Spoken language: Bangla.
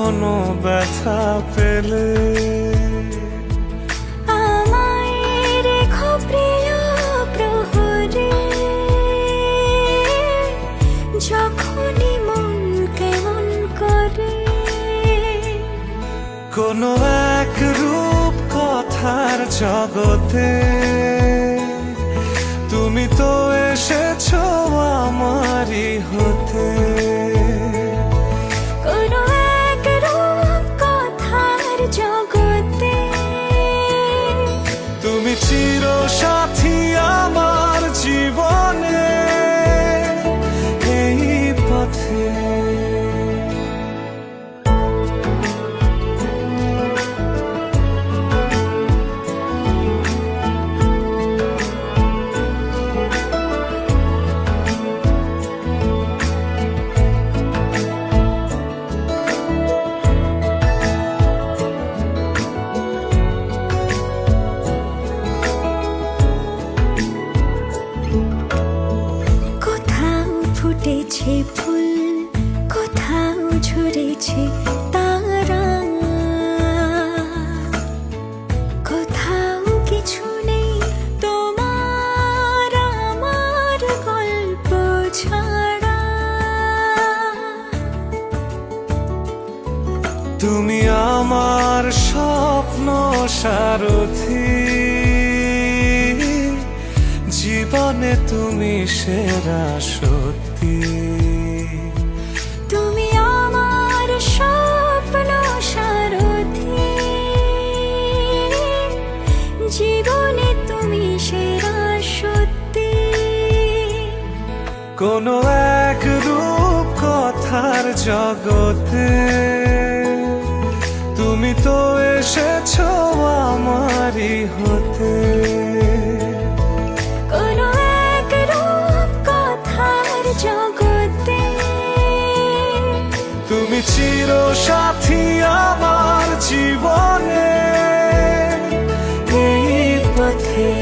কোনো ব্যথা পেলে আমায় রেখো প্রিয় প্রহরে, যখনই মন কেমন করে। কোনো এক রূপ কথার জগতে তুমি তো এসেছো আমারই হতে। কোনো এক রূপ কথার জগতে তুমি চির সাথী আমার জীবনে এই পথে। ফুটেছে ফুল, কোথাও ঝরেছে তারা, কোথাও কিছু নেই তোমার আমার গল্প ছাড়া। তুমি আমার স্বপ্ন সারথি, জীবনে তুমি সেরা সত্যি। তুমি আমার স্বপ্ন সারথি, জীবনে তুমি সেরা সত্যি। কোনো এক রূপ কথার জগতে তুমি তো এসেছো আমারই হতে। কোনো এক রূপ কথার জগতে তুমি চির সাথী আমার জীবনে এই পথে।